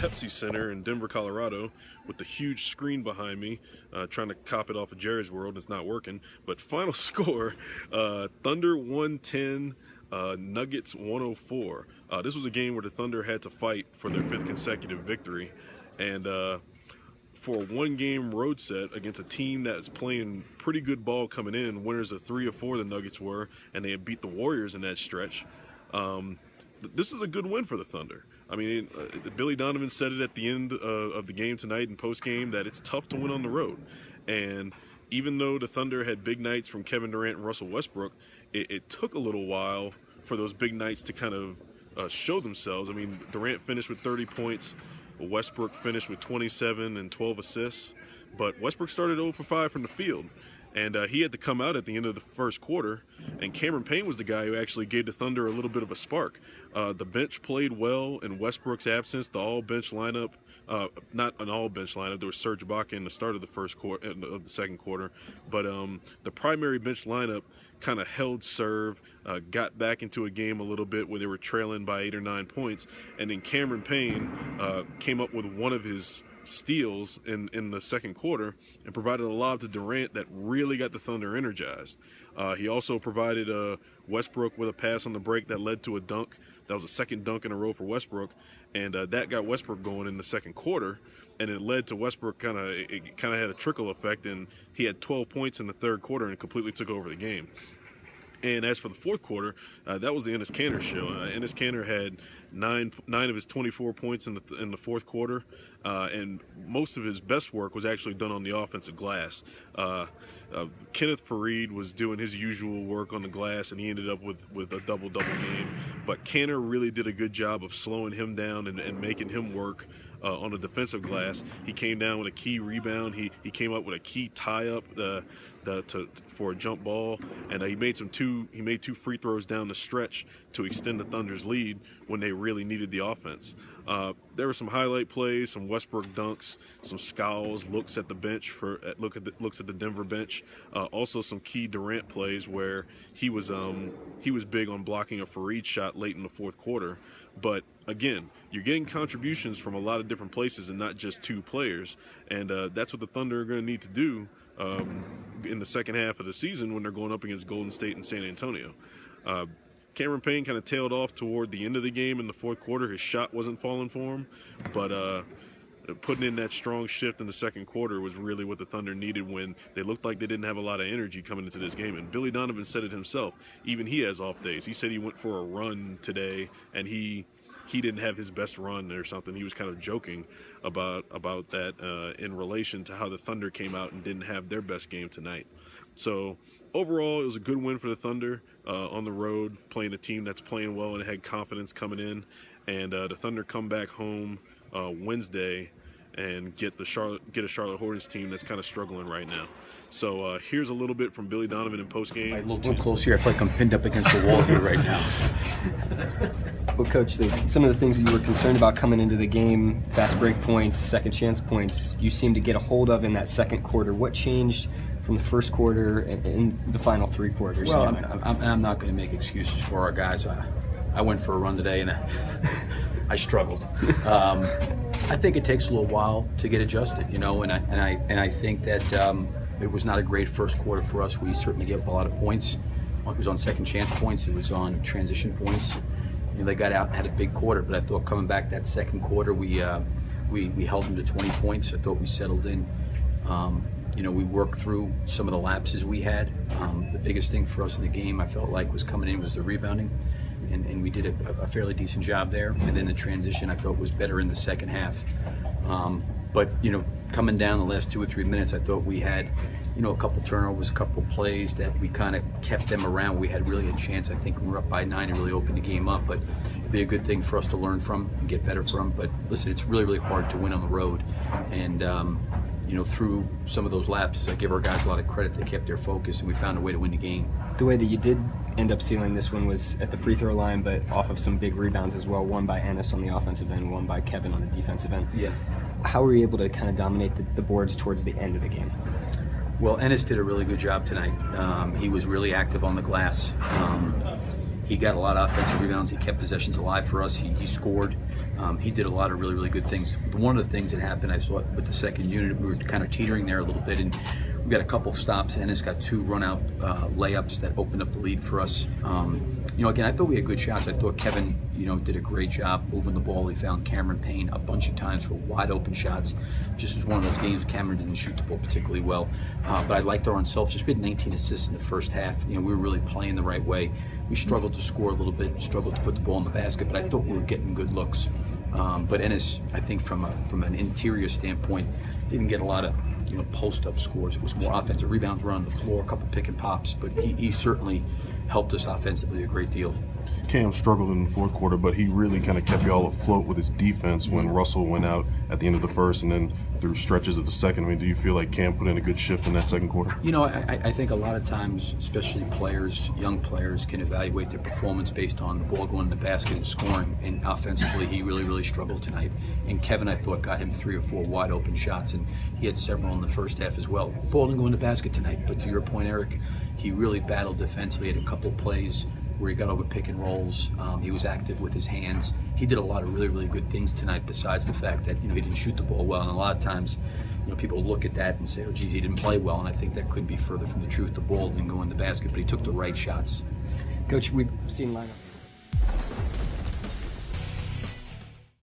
Pepsi Center in Denver, Colorado, with the huge screen behind me, trying to cop it off of Jerry's World. It's not working. But final score, Thunder 110, Nuggets 104. This was a game where the Thunder had to fight for their 5th consecutive victory. And for a one-game road set against a team that's playing pretty good ball coming in, winners of 3 or 4 the Nuggets were, and they had beat the Warriors in that stretch. This is a good win for the Thunder. I mean, Billy Donovan said it at the end of the game tonight in post-game that it's tough to win on the road. And even though the Thunder had big nights from Kevin Durant and Russell Westbrook, it took a little while for those big nights to kind of show themselves. I mean, Durant finished with 30 points. Westbrook finished with 27 and 12 assists. But Westbrook started 0 for 5 from the field. And he had to come out at the end of the first quarter, and Cameron Payne was the guy who actually gave the Thunder a little bit of a spark. The bench played well in Westbrook's absence. The all-bench lineup, not an all-bench lineup, there was Serge Ibaka in the start of the first quarter, of the second quarter, but the primary bench lineup kind of held serve, got back into a game a little bit where they were trailing by 8 or 9 points, and then Cameron Payne came up with one of his steals in the second quarter and provided a lob to Durant that really got the Thunder energized. He also provided Westbrook with a pass on the break that led to a dunk. That was a second dunk in a row for Westbrook, and that got Westbrook going in the second quarter, and it led to Westbrook kind of had a trickle effect, and he had 12 points in the third quarter and completely took over the game. And as for the fourth quarter, that was the Enes Kanter show. Enes Kanter had nine of his 24 points in the fourth quarter, and most of his best work was actually done on the offensive glass. Kenneth Faried was doing his usual work on the glass, and he ended up with a double-double game. But Kanter really did a good job of slowing him down and making him work on the defensive glass. He came down with a key rebound. He came up with a key tie-up for a jump ball, and he made two free throws down the stretch to extend the Thunder's lead when they really needed the offense. There were some highlight plays, some Westbrook dunks, some scowls, looks at the bench looks at the Denver bench. Also some key Durant plays where he was big on blocking a Faried shot late in the fourth quarter. But again, you're getting contributions from a lot of different places and not just 2 players, and that's what the Thunder are going to need to do in the second half of the season when they're going up against Golden State and San Antonio. Cameron Payne kind of tailed off toward the end of the game in the fourth quarter. His shot wasn't falling for him, but putting in that strong shift in the second quarter was really what the Thunder needed when they looked like they didn't have a lot of energy coming into this game. And Billy Donovan said it himself. Even he has off days. He said he went for a run today, and he didn't have his best run or something. He was kind of joking about that in relation to how the Thunder came out and didn't have their best game tonight. So overall, it was a good win for the Thunder on the road, playing a team that's playing well and had confidence coming in. And the Thunder come back home Wednesday and get a Charlotte Hornets team that's kind of struggling right now. So here's a little bit from Billy Donovan in postgame. A little too close here. I feel like I'm pinned up against the wall here right now. Well, Coach, some of the things that you were concerned about coming into the game, fast break points, second chance points, you seemed to get a hold of in that second quarter. What changed from the first quarter and the final 3 quarters? Well, I'm not going to make excuses for our guys. I went for a run today and I struggled. I think it takes a little while to get adjusted, and I think that it was not a great first quarter for us. We certainly gave up a lot of points. It was on second chance points. It was on transition points. They got out and had a big quarter, but I thought coming back that second quarter, we held them to 20 points. I thought we settled in. We worked through some of the lapses we had. The biggest thing for us in the game, I felt like, was coming in was the rebounding, and we did a fairly decent job there. And then the transition, I thought, was better in the second half. But coming down the last 2 or 3 minutes, I thought we had a couple turnovers, a couple plays that we kind of kept them around. We had really a chance, I think, when we were up by 9 to really open the game up. But it'd be a good thing for us to learn from and get better from. But listen, it's really, really hard to win on the road. And through some of those lapses, I give our guys a lot of credit. They kept their focus, and we found a way to win the game. The way that you did end up sealing this one was at the free throw line, but off of some big rebounds as well. One by Enes on the offensive end, one by Kevin on the defensive end. Yeah. How were you able to kind of dominate the boards towards the end of the game? Well, Enes did a really good job tonight. He was really active on the glass. He got a lot of offensive rebounds. He kept possessions alive for us. He scored. He did a lot of really good things. One of the things that happened, I saw with the second unit, we were kind of teetering there a little bit, and we got a couple of stops. Ennis got 2 run-out layups that opened up the lead for us. Again, I thought we had good shots. I thought Kevin, did a great job moving the ball. He found Cameron Payne a bunch of times for wide open shots. Just was one of those games Cameron didn't shoot the ball particularly well. But I liked our unselfish. We had 19 assists in the first half. We were really playing the right way. We struggled to score a little bit, struggled to put the ball in the basket, but I thought we were getting good looks. But Ennis, I think from an interior standpoint, didn't get a lot of post-up scores. It was more offensive rebounds, run on the floor, a couple pick and pops, but he certainly helped us offensively a great deal. Cam struggled in the fourth quarter, but he really kind of kept you all afloat with his defense when Russell went out at the end of the first and then through stretches of the second. I mean, do you feel like Cam put in a good shift in that second quarter? I think a lot of times, especially young players, can evaluate their performance based on the ball going in the basket and scoring. And offensively, he really struggled tonight. And Kevin, I thought, got him 3 or 4 wide open shots, and he had several in the first half as well. Ball didn't go in the basket tonight, but to your point, Eric, he really battled defensively. He had a couple plays where he got over pick and rolls. He was active with his hands. He did a lot of really good things tonight, besides the fact that he didn't shoot the ball well. And a lot of times, people look at that and say, oh geez, he didn't play well, and I think that could be further from the truth. The ball didn't go in the basket, but he took the right shots. Coach, we've seen lineups